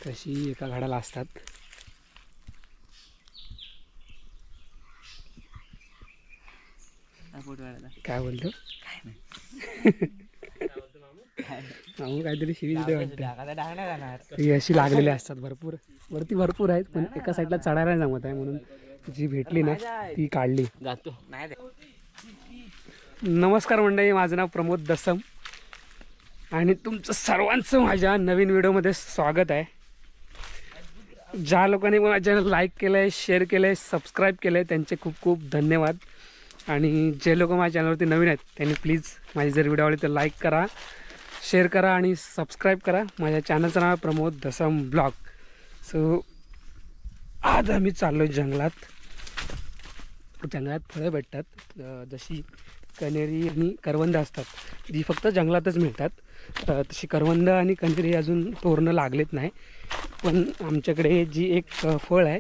तशी एका झाडाला असतात. काय बोलतो मामू काहीतरी शिवी देते वाटतं. ती अशी लागलेली असतात भरपूर वरती भरपूर आहेत पण एका साईडला चढायला नाही जमत आहे म्हणून जी भेटली ना ती काढली. जातो. नमस्कार मंडळी, माझं नाव प्रमोद दसम आणि तुमचं सर्वांचं माझ्या नवीन व्हिडिओमध्ये स्वागत आहे. ज्या लोकांनी माझ्या चॅनल लाईक केलं आहे, शेअर केलं आहे, सबस्क्राईब केलं आहे त्यांचे खूप खूप धन्यवाद. आणि जे लोक माझ्या चॅनलवरती नवीन आहेत त्यांनी प्लीज माझी जर व्हिडिओ आवडली तर लाईक करा, शेअर करा आणि सबस्क्राईब करा. माझ्या चॅनलचं नाव आहे प्रमोद दसम ब्लॉग. सो आज आम्ही चाललो आहे जंगलात. जंगलात फळं भेटतात जशी कनेरी आणि करवंद असतात, जी फक्त जंगलातच मिळतात. तशी करवंद आणि कनेरी अजून तोरणं लागलेत नाही. पण आमच्याकडे जी एक फळ आहे,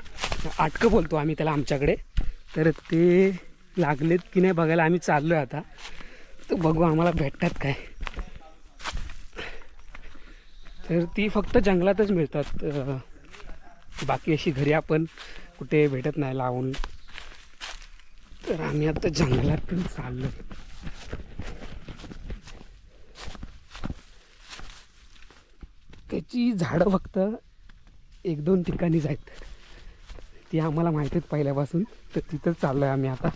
आटकं बोलतो आम्ही त्याला आमच्याकडे, तर ते लागलेत की नाही बघायला आम्ही चाललो आहे आता. तर बघू आम्हाला भेटतात काय. तर ती फक्त जंगलातच मिळतात, बाकी अशी घरी आपण कुठे भेटत नाही लावून. तर आम्ही आता जंगलातून चाललो. त्याची झाडं फक्त 1-2 ठिकाणीच आहेत, ती आम्हाला माहिती आहेत पहिल्यापासून. तर तिथंच चाललो आहे आम्ही आता.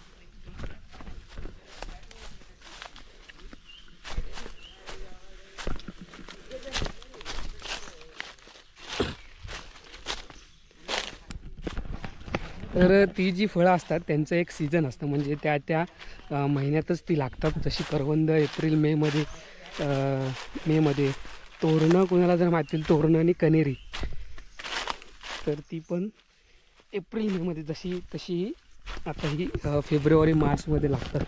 तर ती जी फळं असतात त्यांचं एक सीझन असतं, म्हणजे त्या त्या महिन्यातच ती लागतात. जशी करवंद एप्रिल मेमध्ये, तोरणं कोणाला जर माहिती तोरणं आणि कनेरी, तर ती पण एप्रिल मेमध्ये तशी आता ही फेब्रुवारी मार्चमध्ये लागतात.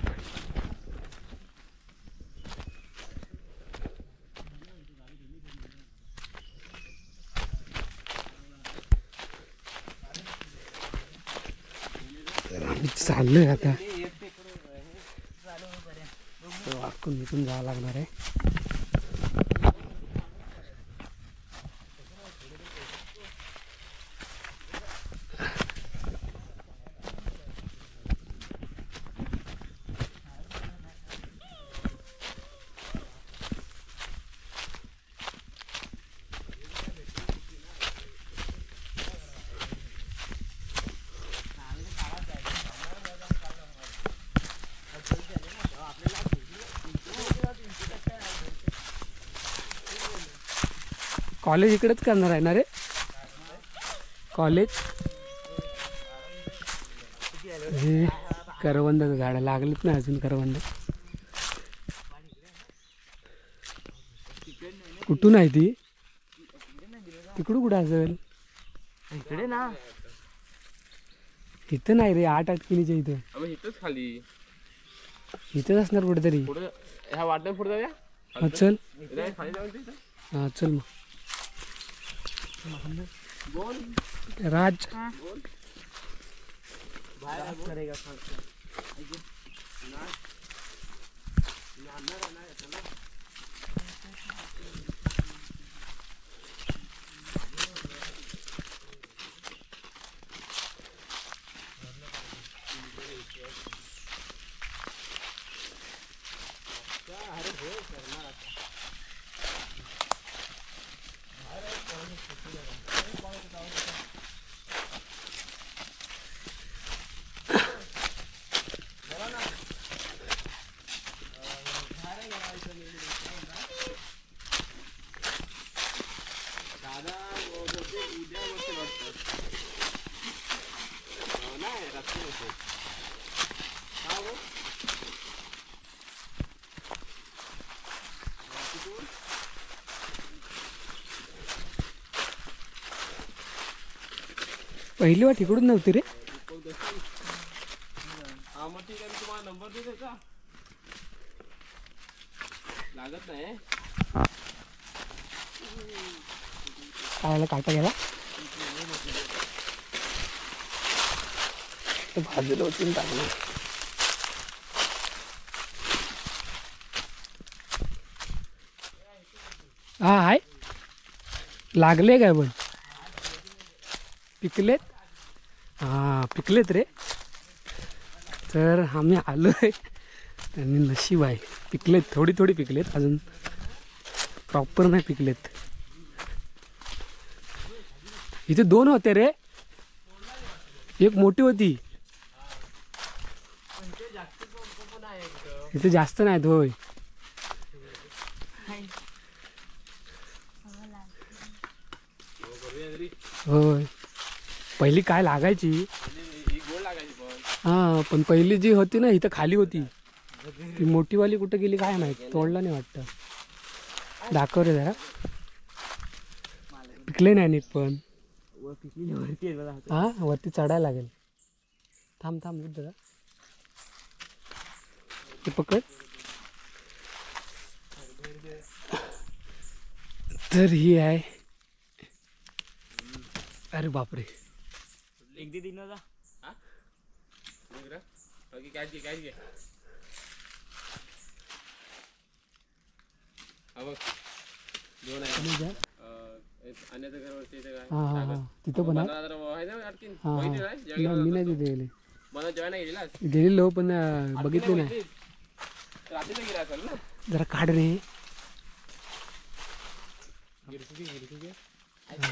आम्ही चाललो आहे आता. वाकून इथून जावं लागणार आहे. कॉलेज इकडेच करणार आहे ना रे? कॉलेज हे करवंदाचं झाड लागलेत ना अजून. करवंद कुठून आहे ती? तिकडून कुठं असेल? इकडे ना, इथं नाही रे, 8 अटकिनीच्या इथं. इथंच खाली इथंच असणार कुठेतरी. पुढे ह्या वाटण पुढे जाऊया. हा चल. खाली जाऊन तिथं. हा चल मग. राज पहिली वाट इकडून नव्हती रे. हा मग ठीक आहे, मी तुम्हाला नंबर देते का? लागत नाही. काढायला काटा गेला तर बाजूला उचलून टाकलं. हा आहे लागले काय पण पिकलेत. हां पिकलेत रे. तर आम्ही आलो आहे आणि नशीब आहे पिकलेत. थोडी थोडी पिकलेत, अजून प्रॉपर नाही पिकलेत. इथे 2 होते रे, एक मोठी होती. इथे जास्त नाहीत. होय होय. पहिली काय लागायची. हा पण पहिली जी होती ना इथं खाली होती, ती मोठीवाली कुठं गेली काय माहित. तोडला नाही वाटतं. दाखव रे जरा. पिकले नाही नीट पण. हा वरती चढायला लागेल. थांब थांब जरा. ते पकड. तर ही आहे. अरे बापरे. एक दे दिन जा. हां बाकी काय घे. बघ 2 आहे. अन्याचं घर वरती इथे काय. हां तिथं पण आहे. हां मी नाही दिले. मला जेवायला नाही गेलेला. गेलेलो पण बघितले नाही. रात्रीला गेला असेल ना. जरा काढ रे.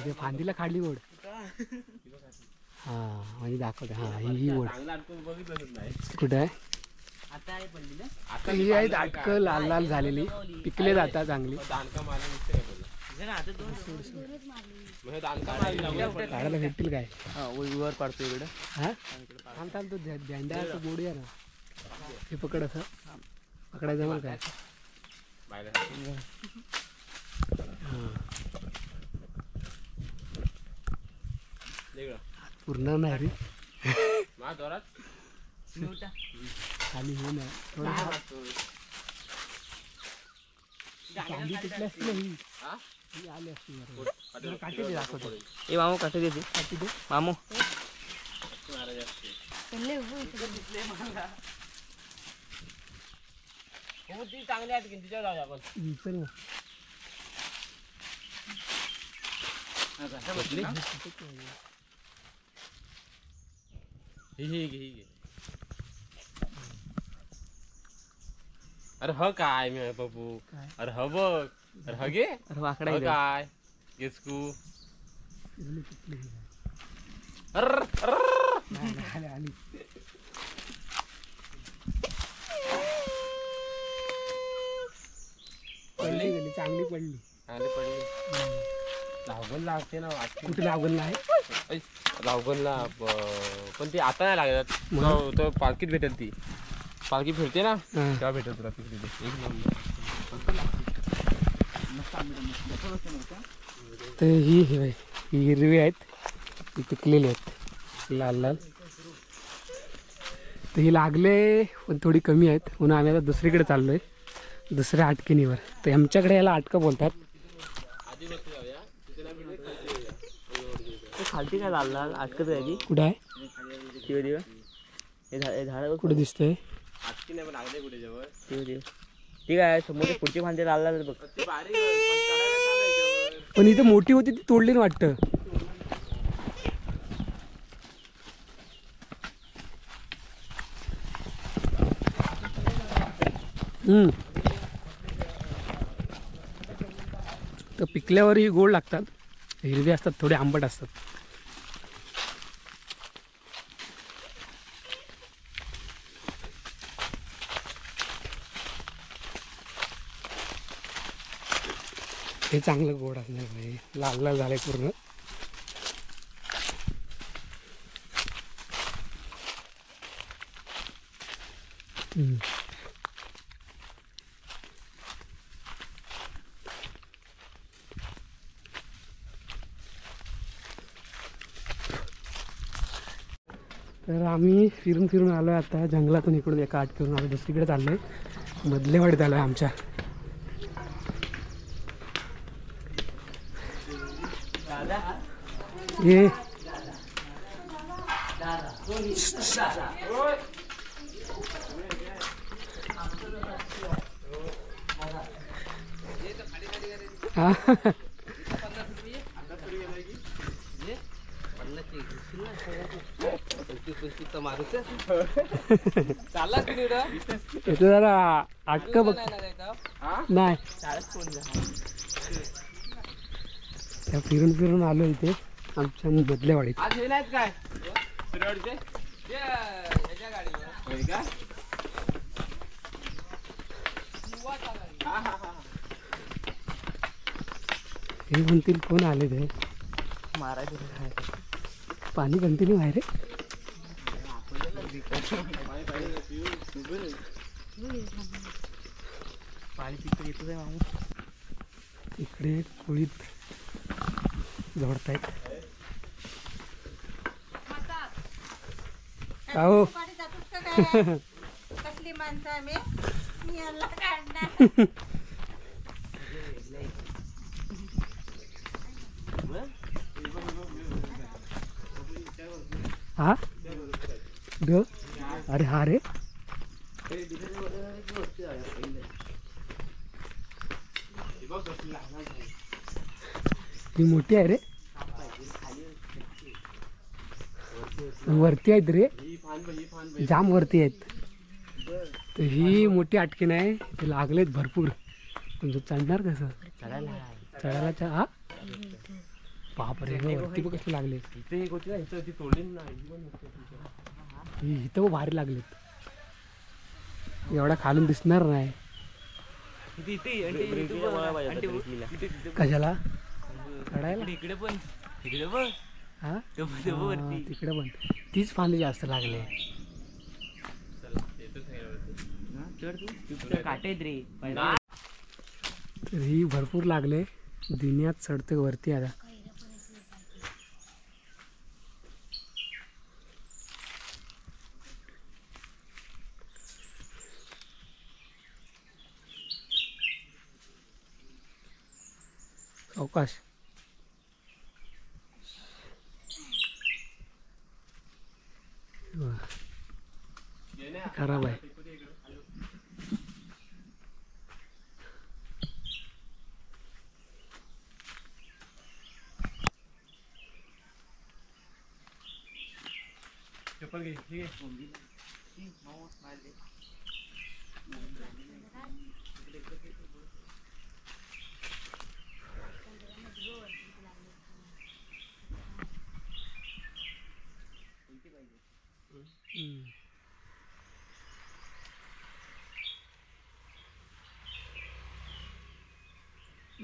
ते फांदीला काढली ओढ. हा म्हणजे दाखवते. हा ही ओढ कुठे आहे. आता ही आहे दाटकं लाल लाल झालेली, पिकले जातात चांगली. काढायला भेटतील काय. वर पाडतो इकडे. हा थांब थांब तो झेंड्याचं गोडी आहे ना, हे पकड. असं पकडायचं मग काय. पूर्ण नाही रे. खाली हे नाही पिकले असते ना. ही आली असते. काठी दे दाखवतो. ए मामू काटे देते. काठी दे मामू चांगले आहेत की तिच्यावर जाऊ आपण. चल ना. ही अरे ह काय मी पप्पू. अरे ह बघ. अरे ह गे. अरे वाकडा ह इथं. काय गेसकू. आली आली. पडली गेली चांगली पडली. आले पडली. लावगण लागते ना. कुठे लावगणला आहे. लावगणला पण ती आता नाही लागत. तो पालखीत भेटेल. ती पालखी फिरते ना तेव्हा भेटेल तुला तिकडे. एक नंबर. तर ही हिरवी आहेत, ही पिकलेली आहेत लाल लाल. तर ही लागले पण थोडी कमी आहेत म्हणून आम्ही आता दुसरीकडे चाललो आहे, दुसऱ्या आटकिनीवर. तर आमच्याकडे याला आटकं बोलतात. खालती काय लाल लाल अटकत आहे. कुठं आहे. दिव दिव हे झाड कुठे दिसतंय. ती काय समोर पुढची फांदी लाल लाल बघ. पण इथे मोठी होती ती तोडली ना वाटतं. तर पिकल्यावरही गोड लागतात, हिरवे असतात, थोडे आंबट असतात. हे चांगलं गोड असणार नाही. लाल लाल झालंय पूर्ण. तर आम्ही फिरून फिरून आलो आहे आता जंगलातून. इकडून एका आठ फिरून आलो, दुसरीकडे चाललो आहे. मधलेवाडीत आलो आहे आमच्या. ये इथे जरा अटक बघ नाही त्या फिरून फिरून आलो इथे आमच्या बदलेवाडीत. आज हे नाहीत काय सूर्यवाडीचे होय का? हे म्हणतील कोण आले ते मारायचं पाणी कंटिन्यू आहे रे. पाणी तिकडे येतच आहे मामू. इकडे कुळीत जोडतायत. हो कसली माणसं आम्ही मी याला काढणार. हा ड अरे हा रे ही मोठी आहे रे. वरती आहेत रे जाम वरती आहेत. तर ही मोठी आटकीन आहे ते लागलेत भरपूर. तुमचं चढणार कसं चढायला हा बापरे वरती बघ कसले लागले. इथं भारी लागलेत. एवढा खालून दिसणार नाही कशाला चढायला. इकडे पण तिकडे बघ हा वरती तिकडे पण तीच फांदी जास्त लागले. काटे रे. तर ही भरपूर लागले. दिन्यात चढते वरती आता. अवकाश खराब आहे.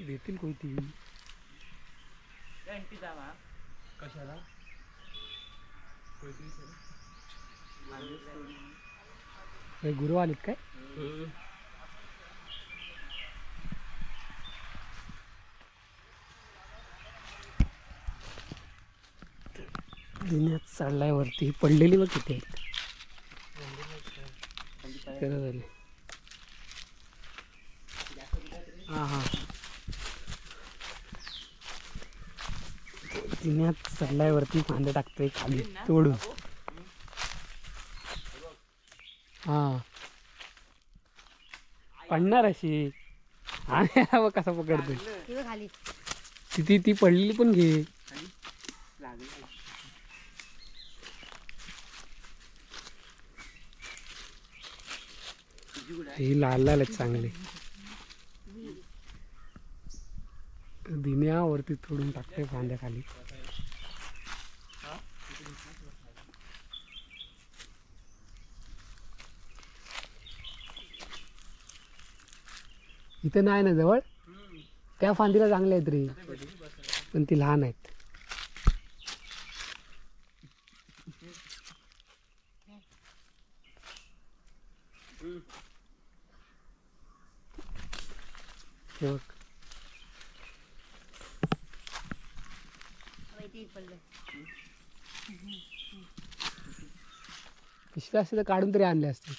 देतील कोणती कशाला गुरु आलेत काय. दिन्यात चढलाय वरती. पडलेली बघ किती आहेत. झाले हा हा दिन्यात चढलाय वरती. फांदे टाकतोय खाली तोडून. हा पडणार अशी. आणि बघ कसा पकडतोय. खाली ती पडलेली पण घे. ही लाल लाल आहेत चांगले. दिन्यावरती तोडून टाकते फांद्या खाली. इथं नाही ना जवळ. त्या फांदीला चांगले आहेत रे पण ती लहान आहेत. हे बघ पिशवी असते तर काढून तरी आणले असते.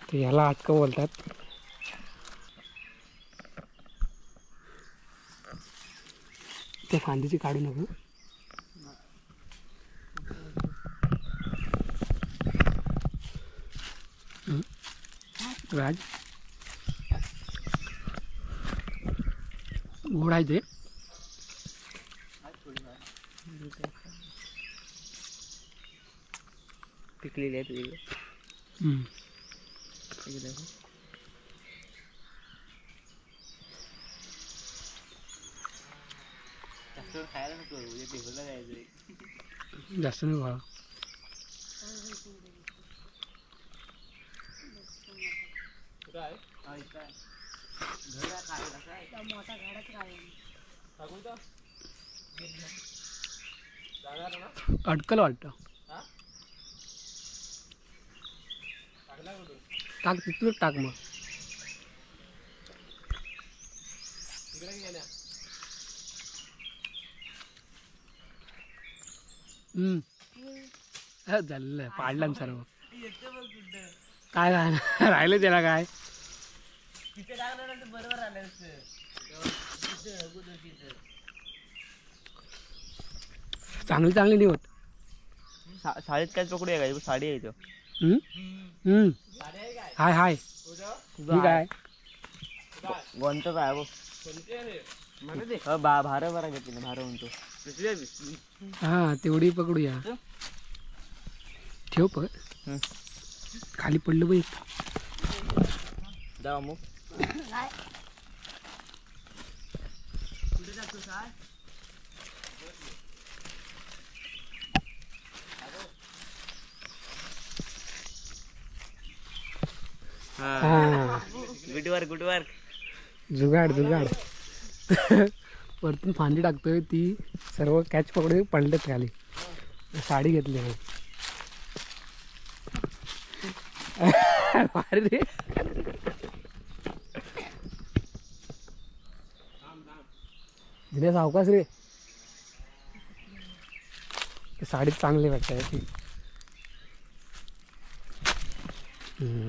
ते ह्याला अटक बोलतात. त्या फांदीची काढू नको. राज घोडायचे पिकलेली आहेत वेगळे. जास्त खायला नको, उद्या टेबलला जायचंय. जास्त नाही व्हा. मोठा घाडच काढला. अटकल वाटतं. टाक तिथूनच टाक मग. झालं पाडलं सर्व. काय राहिलं त्याला काय. तिथे टाकलं ना तर बरोबर आलं असतं. चांगली चांगली नाही होत. साडीत काय पकडू आहे का, साडी आहे तो. हाय हाय ठीक आहे. कोणतं काय बघ भार बरा घेतली भार म्हणतो. हा तेवढी पकडूया. ठेव पकड. खाली पडलं बाई. जाऊ मग गुड वर्क. जुगाड जुगाड. वरतून फांदी टाकतोय ती सर्व कॅच पकडून पडलेत खाली. साडी घेतली मग. रे दिने सावकाश रे. साडीत चांगली वाटते ती.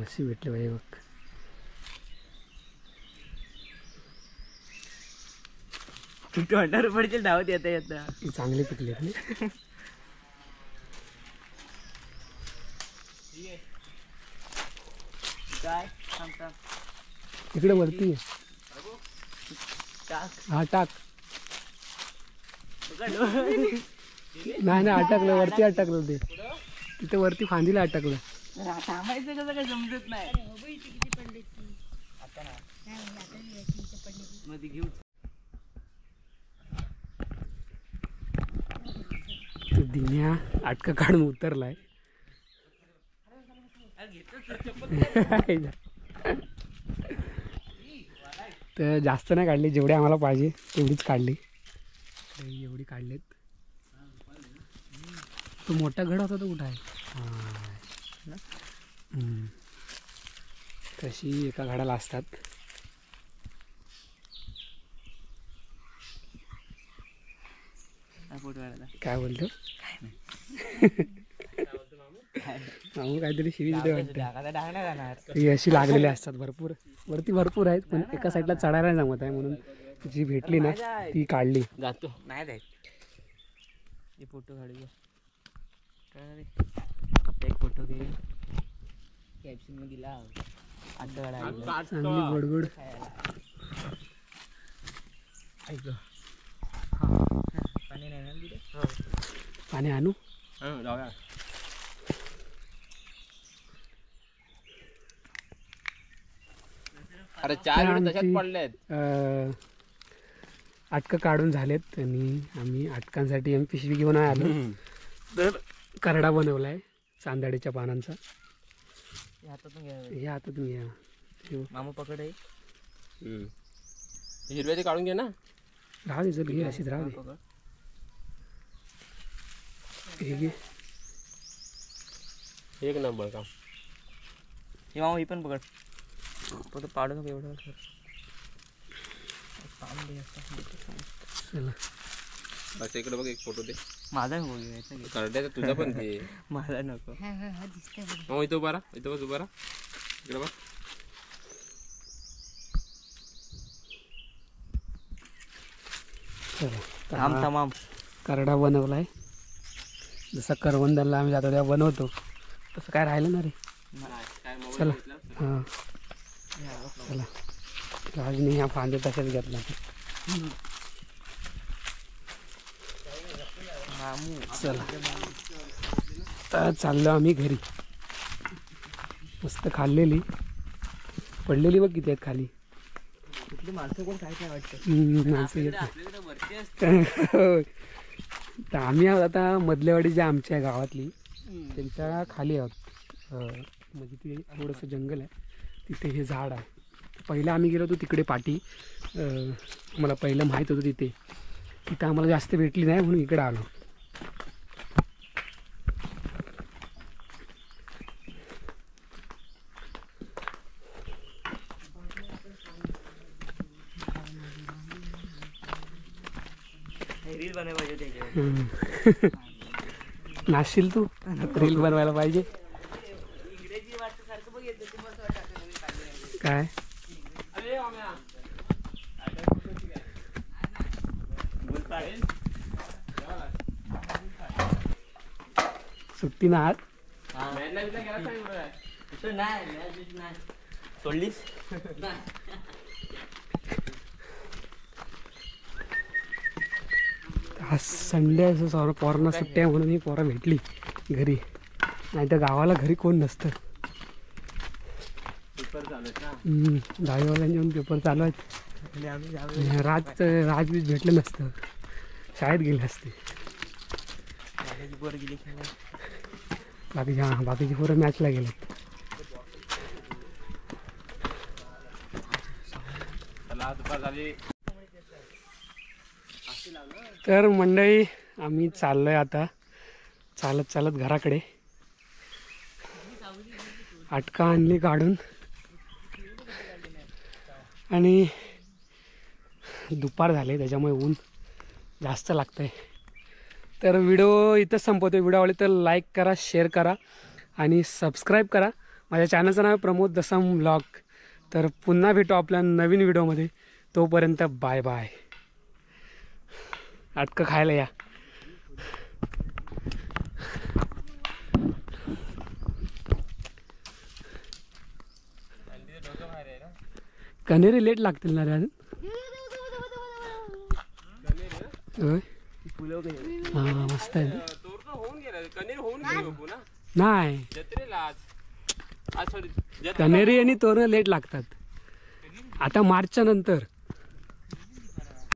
अशी भेटली पाहिजे बघ. ₹20 धावत येता येता. ती चांगली पिकली आहे. काय इकडे वरती आहे. हा टाक. नाही अटकलं वरती. अटकलं ते तिथे वरती फांदीला अटकलं. थांबायचं कसं काय समजत नाही. किती पडली ती आता ना पडली. मध्ये घेऊ. दिन्या अटका काढून उतरलाय. तर जास्त नाही काढली. जेवढी आम्हाला पाहिजे तेवढीच काढली. एवढी काढलीत. तो मोठा घड होता तो कुठं आहे. तशी एका घडाला असतात. काय बोलतो मामू काहीतरी शिवी देते वाटतं. ही अशी लागलेली असतात भरपूर. वरती भरपूर आहेत पण एका साईडला चढायला नाही जमत आहे म्हणून जी भेटली ना ती काढली. जातो नाही जायचं. हे फोटो काढूया. काय रे एक फोटो घे. कॅप्शन मध्ये लाव. आता काढायला चांगली गोडगोड. पाणी नाही ना तिथे. पाणी आणू. जाऊया. अरे 4 मिनिट तशाच पडलेत. अटकं काढून झालेत आणि आम्ही अटकांसाठी आम्ही पिशवी घेऊन आलो. तर करडा बनवलाय चांदडीच्या पानांचा. हातातून घ्या. हे हातातून घ्या. मामा पकड आहे. हिरव्याचे काढून घे ना. राहू दे चल घे अशीच राहू दे. हे घे. एक नंबर काम. हे मामा ही पण पकड. फक्त पाडू नको एवढं. चला अच्छा इकडे बघ एक फोटो दे. माझा नको घ्यायचा. करड्याचा तुझा पण दे. माझा नको. मग इथं उभा राहा. इथं बस उभा राहा. इकडे बघ. चला थांब तमाम करडा बनवलाय. जसा करवंदाला आम्ही जातो तेव्हा बनवतो तसं काय राहिलं ना रे. चला हां चला राजने ह्या फांदे तशाच घेतला. चला तर चाललो आम्ही घरी. मस्त खाल्लेली पडलेली बघ किती आहेत खाली. माणसं कोण काय काय वाटतं माणसं येत होय. तर आम्ही आहोत आता मधलेवाडी जी आमच्या आहे गावातली त्यांच्या खाली आहोत. म्हणजे ते थोडंसं जंगल आहे तिथे हे झाड आहे. पहिलं आम्ही गेलो होतो तिकडे पाटी. मला पहिलं माहीत होतं तिथे. तिथं आम्हाला जास्त भेटली नाही म्हणून इकडे आलो. रील बनवायला पाहिजे त्याच्यावर. नाचशील तू रील बनवायला पाहिजे इंग्रजी वाटतं सारखं बघ येतं ते मस्त वाटतं. काय. सुट्टी ना आज नाही सोडलीस आज संडे असं पोरांना सुट्ट्या आहे म्हणून ही पोरं भेटली घरी. नाही तर गावाला घरी कोण नसतं. दहावीवाल्यांचे पण पेपर चालू आहेत. राजबीज भेटलं नसतं शाळेत गेले असते. बाकीची पोरं मॅचला गेलेत. तर मंडळी आम्ही चाललोय आता चालत चालत घराकडे. आटका आणली काढून आणि दुपार झाले त्याच्यामुळे ऊन जास्त लागतंय. तर व्हिडिओ इथंच संपवतो. व्हिडिओ आवडले तर लाईक करा, शेअर करा आणि सबस्क्राईब करा. माझ्या चॅनलचं नाव आहे प्रमोद दसम व्लॉग. तर पुन्हा भेटू आपल्या नवीन व्हिडिओमध्ये. तोपर्यंत बाय बाय. अटकं खायला या. कनेरी लेट लागतील ना रे अजून. होय हां मस्त आहे. नाही कनेरी आणि तोरण लेट लागतात. आता मार्चच्या नंतर